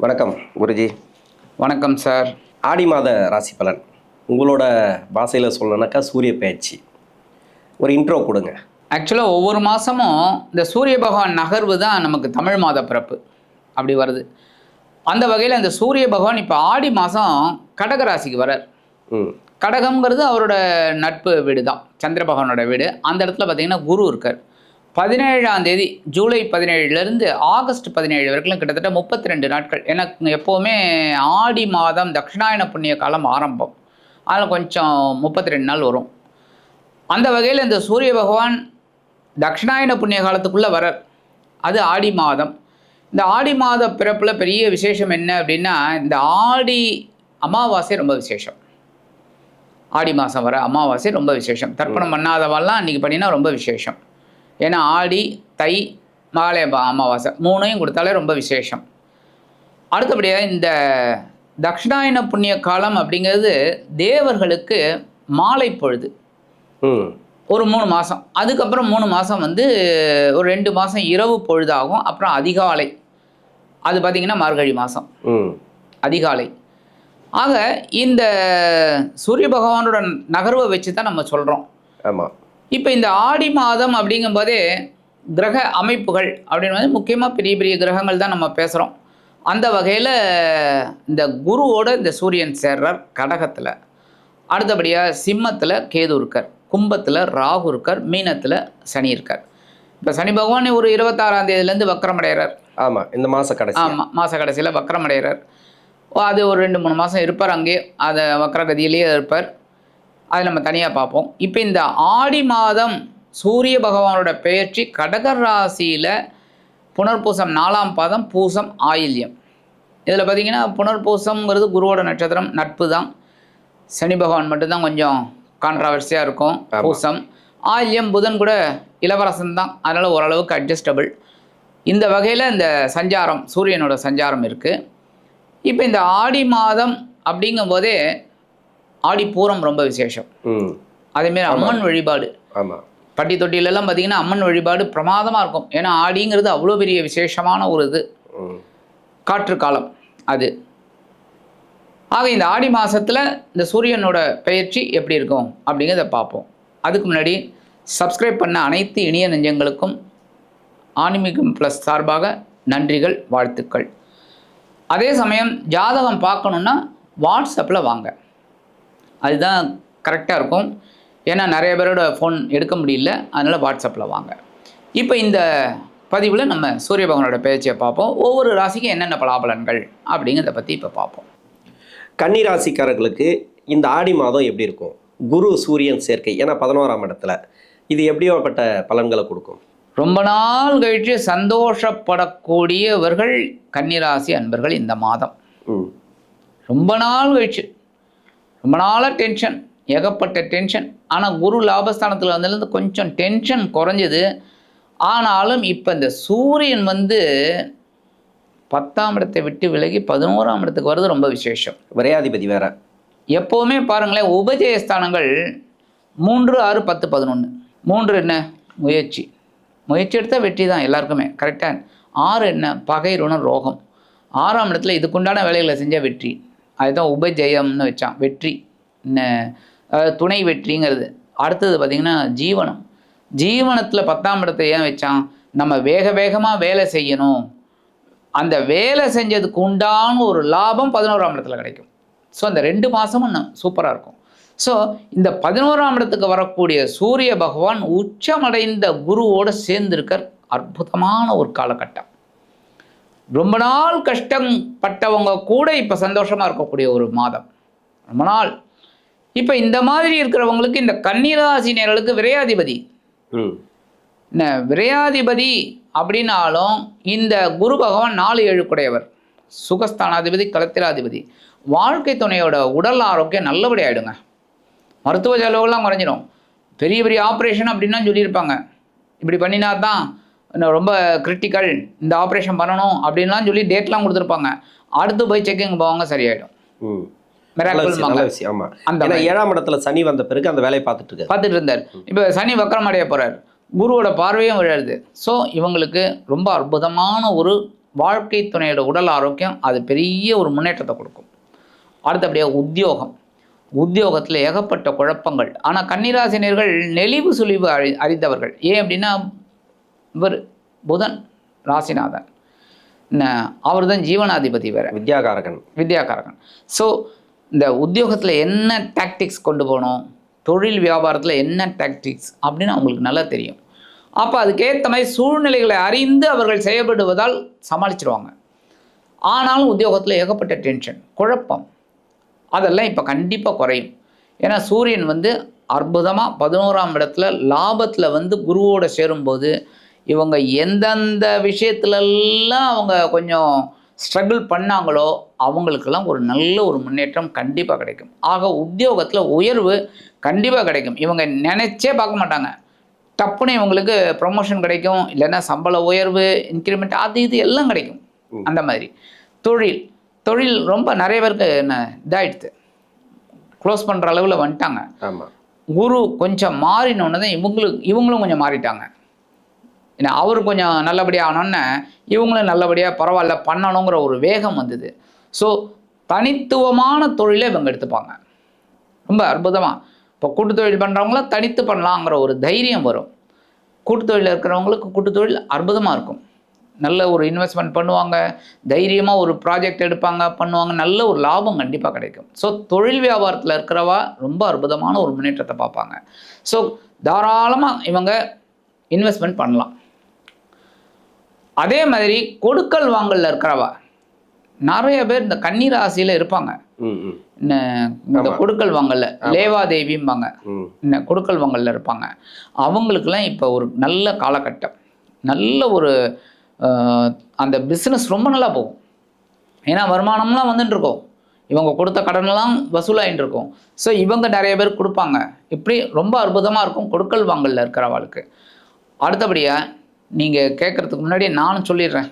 வணக்கம் குருஜி. வணக்கம் சார். ஆடி மாத ராசி பலன் உங்களோட பாஷையில் சொல்லணுனாக்கா சூரிய பெயர்ச்சி ஒரு இன்ட்ரோ கொடுங்க. ஆக்சுவலாக ஒவ்வொரு மாதமும் இந்த சூரிய பகவான் நகர்வு தான் நமக்கு தமிழ் மாத பிறப்பு அப்படி வருது. அந்த வகையில் இந்த சூரிய பகவான் இப்போ ஆடி மாதம் கடகராசிக்கு வரார். கடகம்ங்கிறது அவரோட நட்பு வீடு தான், சந்திர பகவானோட வீடு. அந்த இடத்துல பார்த்திங்கன்னா குரு இருக்கார். 17ஆம் தேதி ஜூலை 17லேருந்து ஆகஸ்ட் 17 வரைக்கும் கிட்டத்தட்ட 32 நாட்கள். எனக்கு எப்போவுமே ஆடி மாதம் தட்சிணாயன புண்ணிய காலம் ஆரம்பம், அதில் கொஞ்சம் 32 நாள் வரும். அந்த வகையில் இந்த சூரிய பகவான் தட்சிணாயன புண்ணிய காலத்துக்குள்ளே வரார். அது ஆடி மாதம். இந்த ஆடி மாத பிறப்பில் பெரிய விசேஷம் என்ன அப்படின்னா, இந்த ஆடி அமாவாசை ரொம்ப விசேஷம். ஆடி மாதம் வர அமாவாசை ரொம்ப விசேஷம். தர்ப்பணம் பண்ணாதவெல்லாம் அன்றைக்கி பண்ணினா ரொம்ப விசேஷம். ஏன்னா ஆடி, தை, மகாலய அமாவாசை மூணையும் கொடுத்தாலே ரொம்ப விசேஷம். அடுத்தபடியாக இந்த தட்சிணாயன புண்ணிய காலம் அப்படிங்கிறது தேவர்களுக்கு மாலை பொழுது ஒரு 3 மாதம். அதுக்கப்புறம் 3 மாதம் ஒரு 2 மாதம் இரவு பொழுதாகும். அப்புறம் அதிகாலை, அது பார்த்திங்கன்னா மார்கழி மாதம் அதிகாலை. ஆக இந்த சூரிய பகவானோட நகர்வை வச்சு தான் நம்ம சொல்கிறோம். ஆமாம். இப்போ இந்த ஆடி மாதம் அப்படிங்கும்போதே கிரக அமைப்புகள் அப்படின்னு முக்கியமாக பெரிய பெரிய கிரகங்கள் தான் நம்ம பேசுகிறோம். அந்த வகையில் இந்த குருவோட இந்த சூரியன் சேர்றார் கடகத்தில். அடுத்தபடியாக சிம்மத்தில் கேது இருக்கார், கும்பத்தில் ராகு இருக்கார், மீனத்தில் சனி இருக்கார். இப்போ சனி பகவான் ஒரு 26ஆம் தேதியிலேருந்து வக்கரமடைகிறார். ஆமாம், இந்த மாத கடைசி. ஆமாம், மாத கடைசியில் வக்கரமடைகிறார். அது ஒரு 2-3 மாதம் இருப்பார், அங்கேயே அதை வக்கரகதியிலேயே இருப்பார். அதை நம்ம தனியாக பார்ப்போம். இப்போ இந்த ஆடி மாதம் சூரிய பகவானோட பெயர்ச்சி கடக ராசியில் புனர்பூசம் 4ஆம் பாதம், பூசம், ஆயில்யம். இதில் பார்த்திங்கன்னா புனர்பூசம்ங்கிறது குருவோட நட்சத்திரம், நட்பு தான். சனி பகவான் மட்டும்தான் கொஞ்சம் கான்ட்ராவர்சியாக இருக்கும். பூசம், ஆயில்யம் புதன் கூட இளவரசன் தான், அதனால் ஓரளவுக்கு அட்ஜஸ்டபிள். இந்த வகையில் இந்த சஞ்சாரம், சூரியனோட சஞ்சாரம் இருக்குது. இப்போ இந்த ஆடி மாதம் அப்படிங்கும்போதே ஆடி பூரம் ரொம்ப விசேஷம். அதேமாரி அம்மன் வழிபாடு, பட்டி தொட்டிலெல்லாம் பார்த்திங்கன்னா அம்மன் வழிபாடு பிரமாதமாக இருக்கும். ஏன்னா ஆடிங்கிறது அவ்வளோ பெரிய விசேஷமான ஒரு இது, காற்று காலம் அது. ஆக இந்த ஆடி மாதத்தில் இந்த சூரியனோட பெயர்ச்சி எப்படி இருக்கும் அப்படிங்கிறத பார்ப்போம். அதுக்கு முன்னாடி சப்ஸ்கிரைப் பண்ண அனைத்து இனிய நெஞ்சங்களுக்கும் ஆன்மீகம் ப்ளஸ் சார்பாக நன்றிகள், வாழ்த்துக்கள். அதே சமயம் ஜாதகம் பார்க்கணுன்னா வாட்ஸ்அப்பில் வாங்க, அதுதான் கரெக்டாக இருக்கும். ஏன்னா நிறைய பேரோட ஃபோன் எடுக்க முடியல, அதனால் வாட்ஸ்அப்பில் வாங்க. இப்போ இந்த பதிவில் நம்ம சூரிய பகவானோட பெயர்ச்சியை பார்ப்போம். ஒவ்வொரு ராசிக்கும் என்னென்ன பலாபலன்கள் அப்படிங்கிறத பற்றி இப்போ பார்ப்போம். கன்னி ராசிக்காரர்களுக்கு இந்த ஆடி மாதம் எப்படி இருக்கும்? குரு சூரியன் சேர்க்கை, ஏன்னா 11ஆம் இடத்துல, இது எப்படியாப்பட்ட பலன்களை கொடுக்கும்? ரொம்ப நாள் கழித்து சந்தோஷப்படக்கூடியவர்கள் கன்னிராசி அன்பர்கள் இந்த மாதம். ரொம்ப நாள் கழிச்சு, ரொம்ப நாளாக டென்ஷன், ஏகப்பட்ட டென்ஷன். ஆனால் குரு லாபஸ்தானத்தில் வந்ததுலேருந்து கொஞ்சம் டென்ஷன் குறைஞ்சது. ஆனாலும் இப்போ இந்த சூரியன் 10ஆம் இடத்தை விட்டு விலகி 11ஆம் இடத்துக்கு வர்றது ரொம்ப விசேஷம். விரையாதிபதி வேற. எப்போவுமே பாருங்களேன், உபஜயஸ்தானங்கள் 3, 6, 10, 11. 3 என்ன? முயற்சி, முயற்சி எடுத்தால் வெற்றி தான் எல்லாருக்குமே, கரெக்டாக. 6 என்ன? பகை, ருணம், ரோகம். 6ஆம் இடத்துல இதுக்குண்டான வேலைகளை செஞ்சால் வெற்றி. அதுதான் உபஜயம்னு வச்சான், வெற்றி, துணை வெற்றிங்கிறது. அடுத்தது பார்த்திங்கன்னா ஜீவனம். ஜீவனத்தில் 10ஆம் இடத்தை ஏன் வச்சான்? நம்ம வேக வேகமாக வேலை செய்யணும், அந்த வேலை செஞ்சதுக்கு உண்டான ஒரு லாபம் 11ஆம் இடத்துல கிடைக்கும். ஸோ அந்த 2 மாதமும் சூப்பராக இருக்கும். ஸோ இந்த 11ஆம் இடத்துக்கு வரக்கூடிய சூரிய பகவான் உச்சமடைந்த குருவோடு சேர்ந்திருக்கிற அற்புதமான ஒரு காலகட்டம். ரொம்ப நாள் கஷ்டப்பட்டவங்க கூட இப்போ சந்தோஷமாக இருக்கக்கூடிய ஒரு மாதம், ரொம்ப நாள். இப்போ இந்த மாதிரி இருக்கிறவங்களுக்கு இந்த கன்னிராசினியர்களுக்கு விரையாதிபதி என்ன, விரையாதிபதி அப்படின்னாலும் இந்த குரு பகவான் 4-7 குடையவர், சுகஸ்தானாதிபதி, களத்திராதிபதி. வாழ்க்கை துணையோட உடல் ஆரோக்கியம் நல்லபடி ஆகிடுங்க. மருத்துவ செலவுகள்லாம் குறைஞ்சிடும். பெரிய பெரிய ஆப்ரேஷன் அப்படின்னா சொல்லியிருப்பாங்க, இப்படி பண்ணினா தான் ரொம்ப கிரிட்டிக்கல், இந்த ஆப்ரேஷன் பண்ணணும் அப்படின்லாம் சொல்லி டேட்லாம் கொடுத்துருப்பாங்க. அடுத்து போய் செக்கிங் போவாங்க, சரியாயிடும். அந்த 7ஆம் இடத்துல சனி வந்த பிறகு அந்த வேலையை பார்த்துட்டு இருந்தார். இப்போ சனி வக்கரம் அடைய போறார், குருவோட பார்வையும் விழுது. ஸோ இவங்களுக்கு ரொம்ப அற்புதமான ஒரு வாழ்க்கை துணையோட உடல் ஆரோக்கியம் அது பெரிய ஒரு முன்னேற்றத்தை கொடுக்கும். அடுத்தபடியாக உத்தியோகத்தில் ஏகப்பட்ட குழப்பங்கள். ஆனால் கன்னிராசினியர்கள் நெளிவு சுழிவு அறிந்தவர்கள். ஏன் அப்படின்னா இவர் புதன் ராசிநாதன், அவர் தான் ஜீவனாதிபதி வேற, வித்யாகாரகன். ஸோ இந்த உத்தியோகத்தில் என்ன டாக்டிக்ஸ் கொண்டு போகணும், தொழில் வியாபாரத்தில் என்ன டாக்டிக்ஸ் அப்படின்னு அவங்களுக்கு நல்லா தெரியும். அப்போ அதுக்கேற்ற மாதிரி சூழ்நிலைகளை அறிந்து அவர்கள் செயல்படுவதால் சமாளிச்சிருவாங்க. ஆனாலும் உத்தியோகத்தில் ஏகப்பட்ட டென்ஷன், குழப்பம், அதெல்லாம் இப்போ கண்டிப்பாக குறையும். ஏன்னா சூரியன் வந்து அற்புதமாக 11ஆம் இடத்துல லாபத்தில் வந்து குருவோடு சேரும்போது இவங்க எந்தெந்த விஷயத்துலலாம் அவங்க கொஞ்சம் ஸ்ட்ரகிள் பண்ணாங்களோ அவங்களுக்கெல்லாம் ஒரு நல்ல ஒரு முன்னேற்றம் கண்டிப்பாக கிடைக்கும். ஆக உத்தியோகத்தில் உயர்வு கண்டிப்பாக கிடைக்கும். இவங்க நினச்சே பார்க்க மாட்டாங்க, டப்புன்னு இவங்களுக்கு ப்ரொமோஷன் கிடைக்கும், இல்லைன்னா சம்பள உயர்வு, இன்க்ரிமெண்ட், அது இது எல்லாம் கிடைக்கும். அந்த மாதிரி தொழில் ரொம்ப நிறைய பேருக்கு என்ன இதாகிடுது, க்ளோஸ் பண்ணுற அளவில் வந்துட்டாங்க. குரு கொஞ்சம் மாறினோன்னு தான் இவங்களும் கொஞ்சம் மாறிட்டாங்க. ஏன்னா அவர் கொஞ்சம் நல்லபடியாக ஆனோன்னே இவங்களும் நல்லபடியாக பரவாயில்ல பண்ணணுங்கிற ஒரு வேகம் வந்தது. ஸோ தனித்துவமான தொழிலை இவங்க எடுத்துப்பாங்க ரொம்ப அற்புதமாக. இப்போ கூட்டுத்தொழில் பண்ணுறவங்களாம் தனித்து பண்ணலாங்கிற ஒரு தைரியம் வரும். கூட்டுத்தொழில் இருக்கிறவங்களுக்கு கூட்டுத்தொழில் அற்புதமாக இருக்கும். நல்ல ஒரு இன்வெஸ்ட்மெண்ட் பண்ணுவாங்க, தைரியமாக ஒரு ப்ராஜெக்ட் எடுப்பாங்க, பண்ணுவாங்க, நல்ல ஒரு லாபம் கண்டிப்பாக கிடைக்கும். ஸோ தொழில் வியாபாரத்தில் இருக்கிறவா ரொம்ப அற்புதமான ஒரு முன்னேற்றத்தை பார்ப்பாங்க. ஸோ தாராளமாக இவங்க இன்வெஸ்ட்மெண்ட் பண்ணலாம். அதே மாதிரி கொடுக்கல் வாங்கலில் இருக்கிறவா நிறைய பேர் இந்த கன்னி ராசியில் இருப்பாங்க. இந்த கொடுக்கல் வாங்கல்ல லேவாதேவிம்பாங்க, இந்த கொடுக்கல் வாங்கல்ல இருப்பாங்க. அவங்களுக்கெல்லாம் இப்போ ஒரு நல்ல காலகட்டம், நல்ல ஒரு அந்த பிஸ்னஸ் ரொம்ப நல்லா போகும். ஏன்னா வருமானம்லாம் வந்துட்டு இருக்கும், இவங்க கொடுத்த கடனெல்லாம் வசூலாகிட்டு இருக்கும். ஸோ இவங்க நிறைய பேர் கொடுப்பாங்க. இப்படி ரொம்ப அற்புதமாக இருக்கும் கொடுக்கல் வாங்கலில் இருக்கிறவளுக்கு. அடுத்தபடியாக நீங்கள் கேட்குறதுக்கு முன்னாடி நானும் சொல்லிடுறேன்,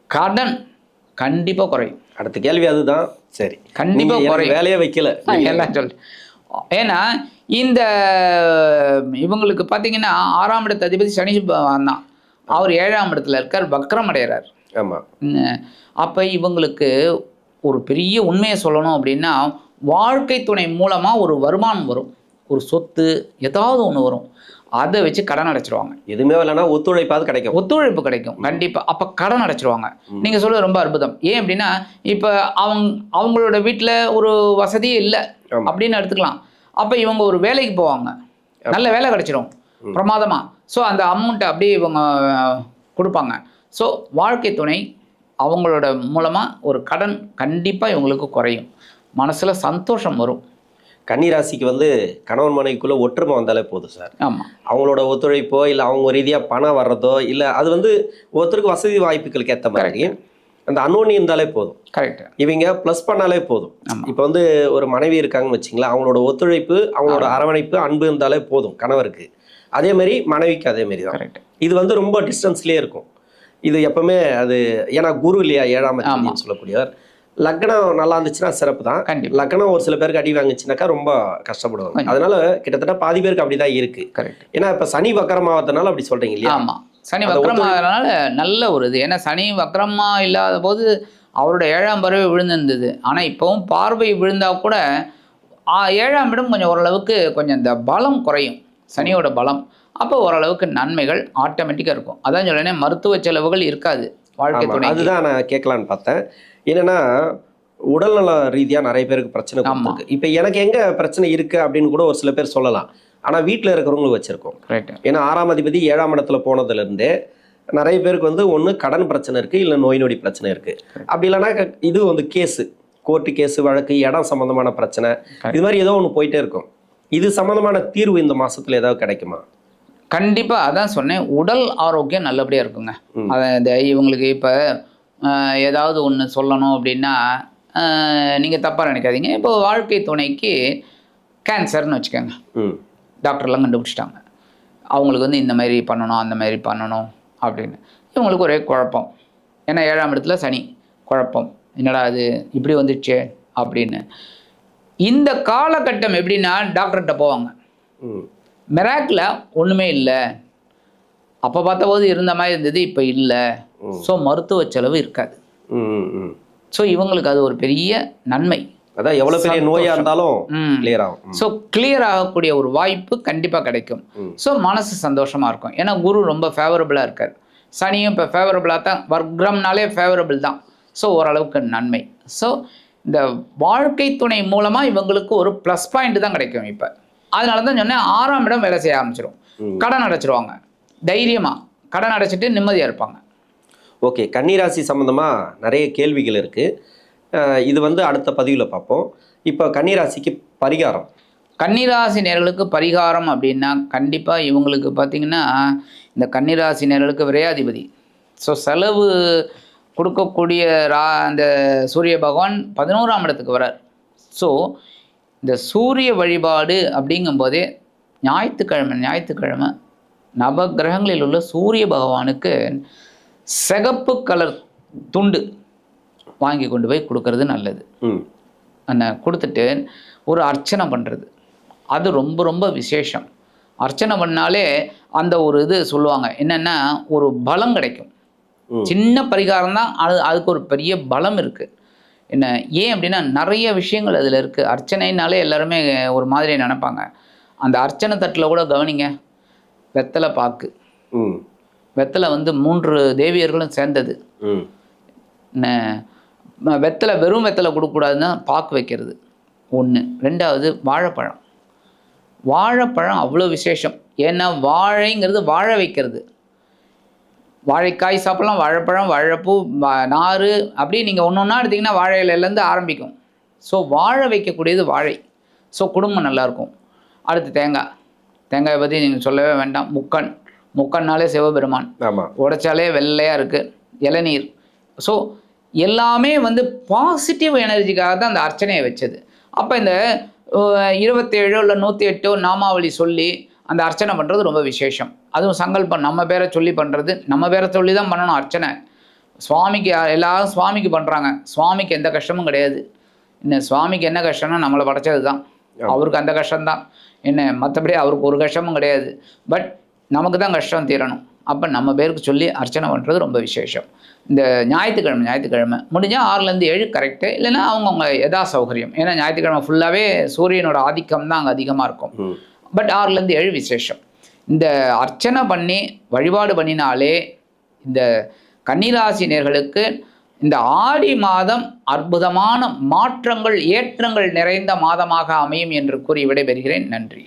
கடன் கண்டிப்பாக குறையும். அடுத்த கேள்வி அதுதான். சரி, கண்டிப்பாக குறையும். வேலையே வைக்கல எல்லாம் சொல்லு. ஏன்னா இந்த இவங்களுக்கு பார்த்தீங்கன்னா 6ஆம் இடத்து அதிபதி சனி தான், அவர் 7ஆம் இடத்துல இருக்கார், வக்ரம் அடைகிறார். ஆமாம். அப்போ இவங்களுக்கு ஒரு பெரிய உண்மையை சொல்லணும் அப்படின்னா வாழ்க்கை துணை மூலமாக ஒரு வருமானம் வரும், ஒரு சொத்து ஏதாவது ஒன்று வரும், அதை வச்சு கடன் அடைச்சிருவாங்க. எதுவுமே இல்லைன்னா ஒத்துழைப்பு கிடைக்கும் கண்டிப்பாக. அப்போ கடன் அடைச்சிருவாங்க. நீங்கள் சொல்றது ரொம்ப அற்புதம். ஏன் அப்படின்னா இப்போ அவங்களோட வீட்டில் ஒரு வசதியே இல்லை அப்படின்னு எடுத்துக்கலாம். அப்போ இவங்க ஒரு வேலைக்கு போவாங்க, நல்ல வேலை கிடைச்சிடும் பிரமாதமாக. ஸோ அந்த அமௌண்ட்டை அப்படியே இவங்க கொடுப்பாங்க. ஸோ வாழ்க்கை துணை அவங்களோட மூலமாக ஒரு கடன் கண்டிப்பாக இவங்களுக்கு குறையும், மனசில் சந்தோஷம் வரும். கன்னிராசிக்கு வந்து கணவன் மனைவிக்குள்ளே ஒற்றுமை வந்தாலே போதும் சார். ஆமாம். அவங்களோட ஒத்துழைப்போ இல்லை அவங்க ரீதியாக பணம் வர்றதோ இல்லை அது வந்து ஒருத்தருக்கு வசதி வாய்ப்புகளுக்கு ஏற்ற மாதிரி அந்த அன்னோனி இருந்தாலே போதும். கரெக்ட். இவங்க ப்ளஸ் பண்ணாலே போதும். இப்போ வந்து ஒரு மனைவி இருக்காங்கன்னு வச்சிங்களேன், அவங்களோட ஒத்துழைப்பு, அவங்களோட அரவணைப்பு, அன்பு இருந்தாலே போதும் கணவருக்கு. அதே மாதிரி மனைவிக்கு அதே மாதிரி தான். இது வந்து ரொம்ப டிஸ்டன்ஸ்லேயே இருக்கும். இது எப்பவுமே அது ஏன்னா குரு இல்லையா 7ஆம் இடத்துல சொல்லக்கூடியவர். லக்னம் நல்லா இருந்துச்சுன்னா சிறப்பு தான். லக்னம் ஒரு சில பேருக்கு அடி வாங்குச்சுனாக்கா ரொம்ப கஷ்டப்படுவாங்க. அதனால கிட்டத்தட்ட பாதி பேருக்கு அப்படிதான் இருக்கு. ஏன்னா இப்ப சனி வக்கரமாவதுனால அப்படி சொல்றீங்க இல்லையா? ஆமா, சனி வக்கரமாகறதுனால நல்ல ஒரு இது. ஏன்னா சனி வக்கரமா இல்லாத போது அவரோட 7ஆம் பார்வை விழுந்திருந்தது. ஆனா இப்பவும் பார்வை விழுந்தா கூட 7ஆம் இடம் கொஞ்சம் ஓரளவுக்கு கொஞ்சம் இந்த பலம் குறையும், சனியோட பலம். அப்போ ஓரளவுக்கு நன்மைகள் ஆட்டோமேட்டிக்காக இருக்கும். அதான் சொல்லேன், மருத்துவ செலவுகள் இருக்காது வாழ்க்கை துணை. அதுதான் நான் கேட்கலான்னு பார்த்தேன். என்னன்னா உடல்நல ரீதியாக நிறைய பேருக்கு பிரச்சனை இருக்கு. இப்போ எனக்கு எங்கே பிரச்சனை இருக்குது அப்படின்னு கூட ஒரு சில பேர் சொல்லலாம். ஆனால் வீட்டில் இருக்கிறவங்களும் வச்சுருக்கோம். ஏன்னா 6ஆம் அதிபதி 7ஆம் இடத்துல போனதுலேருந்தே நிறைய பேருக்கு வந்து ஒன்று கடன் பிரச்சனை இருக்குது, இல்லை நோய் நொடி பிரச்சனை இருக்குது. அப்படி இல்லைன்னா இது வந்து கேஸு, கோர்ட்டு கேஸு, வழக்கு, இடம் சம்மந்தமான பிரச்சனை, இது மாதிரி ஏதோ ஒன்று போயிட்டே இருக்கும். இது சம்மந்தமான தீர்வு இந்த மாதத்தில் ஏதாவது கிடைக்குமா? கண்டிப்பாக அதான் சொன்னேன், உடல் ஆரோக்கியம் நல்லபடியாக இருக்குங்க. அதை இவங்களுக்கு இப்போ ஏதாவது ஒன்று சொல்லணும் அப்படின்னா நீங்கள் தப்பாக நினைக்காதீங்க. இப்போ வாழ்க்கை துணைக்கு கேன்சர்னு வச்சுக்கோங்க, டாக்டர்லாம் கண்டுபிடிச்சிட்டாங்க. அவங்களுக்கு வந்து இந்த மாதிரி பண்ணணும், அந்த மாதிரி பண்ணணும் அப்படின்னு. இவங்களுக்கு ஒரே குழப்பம். ஏன்னா 7ஆம் இடத்துல சனி, குழப்பம், என்னடா அது இப்படி வந்துடுச்சே அப்படின்னு. இந்த காலகட்டம் எப்படின்னா டாக்டர்கிட்ட போவாங்க, மிராக்கில் ஒன்றுமே இல்லை, அப்போ பார்த்தபோது இருந்த மாதிரி இருந்தது, இப்போ இல்லை. ஸோ மருத்துவ செலவு இருக்காது. ஸோ இவங்களுக்கு அது ஒரு பெரிய நன்மை. அதான் எவ்வளோ பெரிய நோயாக இருந்தாலும் கிளியர் ஆகும். ஸோ கிளியர் ஆகக்கூடிய ஒரு வாய்ப்பு கண்டிப்பாக கிடைக்கும். ஸோ மனசு சந்தோஷமாக இருக்கும். ஏன்னா குரு ரொம்ப ஃபேவரபுளாக இருக்கார். சனியும் இப்போ ஃபேவரபுளாக தான், வர்க்கம்னாலே ஃபேவரபிள் தான். ஸோ ஓரளவுக்கு நன்மை. ஸோ இந்த வாழ்க்கை துணை மூலமாக இவங்களுக்கு ஒரு ப்ளஸ் பாயிண்ட் தான் கிடைக்கும். இப்போ அதனால தான் சொன்னேன், 6ஆம் இடம் வேலை செய்ய ஆரம்பிச்சிடும். கடன் அடைச்சிருவாங்க, தைரியமாக கடன் அடைச்சிட்டு நிம்மதியாக இருப்பாங்க. ஓகே, கன்னிராசி சம்மந்தமாக நிறைய கேள்விகள் இருக்குது. இது அடுத்த பதிவில் பார்ப்போம். இப்போ கன்னிராசிக்கு பரிகாரம், கன்னிராசி நேர்களுக்கு பரிகாரம் அப்படின்னா கண்டிப்பாக இவங்களுக்கு பார்த்திங்கன்னா, இந்த கன்னிராசி நேர்களுக்கு விரையாதிபதி. ஸோ செலவு கொடுக்கக்கூடிய அந்த சூரிய பகவான் 11ஆம் இடத்துக்கு வரார். ஸோ இந்த சூரிய வழிபாடு அப்படிங்கும்போதே ஞாயிற்றுக்கிழமை நவகிரகங்களில் உள்ள சூரிய பகவானுக்கு சிகப்பு கலர் துண்டு வாங்கி கொண்டு போய் கொடுக்கறது நல்லது. கொடுத்துட்டு ஒரு அர்ச்சனை பண்ணுறது, அது ரொம்ப ரொம்ப விசேஷம். அர்ச்சனை பண்ணாலே அந்த ஒரு இது சொல்லுவாங்க, என்னென்னா ஒரு பலம் கிடைக்கும். சின்ன பரிகாரம் தான், அதுக்கு ஒரு பெரிய பலம் இருக்குது. என்ன ஏன் அப்படின்னா நிறைய விஷயங்கள் அதில் இருக்குது. அர்ச்சனைனாலே எல்லாருமே ஒரு மாதிரி நினைப்பாங்க. அந்த அர்ச்சனை தட்டில் கூட கவனிங்க, வெத்தலை பாக்கு, வெத்தலை 3 தேவியர்களும் சேர்ந்தது. வெத்தலை வெறும் வெத்தலை கொடுக்கக்கூடாதுன்னா பாக்கு வைக்கிறது ஒன்று. 2வது வாழைப்பழம் அவ்வளோ விசேஷம். ஏன்னா வாழைங்கிறது வாழ வைக்கிறது. வாழைக்காய் சாப்பிடலாம், வாழைப்பழம், வாழைப்பூ, நார், அப்படியே நீங்கள் ஒன்று ஒன்றா எடுத்திங்கன்னா வாழை இலையிலேருந்து ஆரம்பிக்கும். ஸோ வாழ வைக்கக்கூடியது வாழை. ஸோ குடும்பம் நல்லாயிருக்கும். அடுத்து தேங்காயை பற்றி நீங்கள் சொல்லவே வேண்டாம். முக்கன்னாலே சிவபெருமான், உடைச்சாலே வெள்ளையாக இருக்குது. இளநீர். ஸோ எல்லாமே பாசிட்டிவ் எனர்ஜிக்காக தான் அந்த அர்ச்சனையை வச்சது. அப்போ இந்த 27 இல்லை 108 நாமாவளி சொல்லி அந்த அர்ச்சனை பண்ணுறது ரொம்ப விசேஷம். அதுவும் சங்கல்பம் நம்ம பேரை சொல்லி பண்ணுறது, நம்ம பேரை சொல்லி தான் பண்ணணும் அர்ச்சனை. சுவாமிக்கு எல்லாரும் சுவாமிக்கு பண்ணுறாங்க, சுவாமிக்கு எந்த கஷ்டமும் கிடையாது. இன்னும் சுவாமிக்கு என்ன கஷ்டம்னா நம்மளை படைச்சது தான், அவருக்கு அந்த கஷ்டம்தான். என்ன மற்றபடி அவருக்கு ஒரு கஷ்டமும் கிடையாது. பட் நமக்கு தான் கஷ்டம் தீரணும். அப்போ நம்ம பேருக்கு சொல்லி அர்ச்சனை பண்ணுறது ரொம்ப விசேஷம். இந்த ஞாயிற்றுக்கிழமை முடிஞ்சால் 6லேருந்து 7 கரெக்டு, இல்லைன்னா அவங்கவுங்க எதா சௌகரியம். ஏன்னா ஞாயிற்றுக்கிழமை ஃபுல்லாகவே சூரியனோட ஆதிக்கம் தான் அங்கே அதிகமாக இருக்கும். பட் 6லேருந்து 7 விசேஷம். இந்த அர்ச்சனை பண்ணி வழிபாடு பண்ணினாலே இந்த கன்னிராசி நேர்களுக்கு இந்த ஆடி மாதம் அற்புதமான மாற்றங்கள், ஏற்றங்கள் நிறைந்த மாதமாக அமையும் என்று கூறி விடைபெறுகிறேன். நன்றி.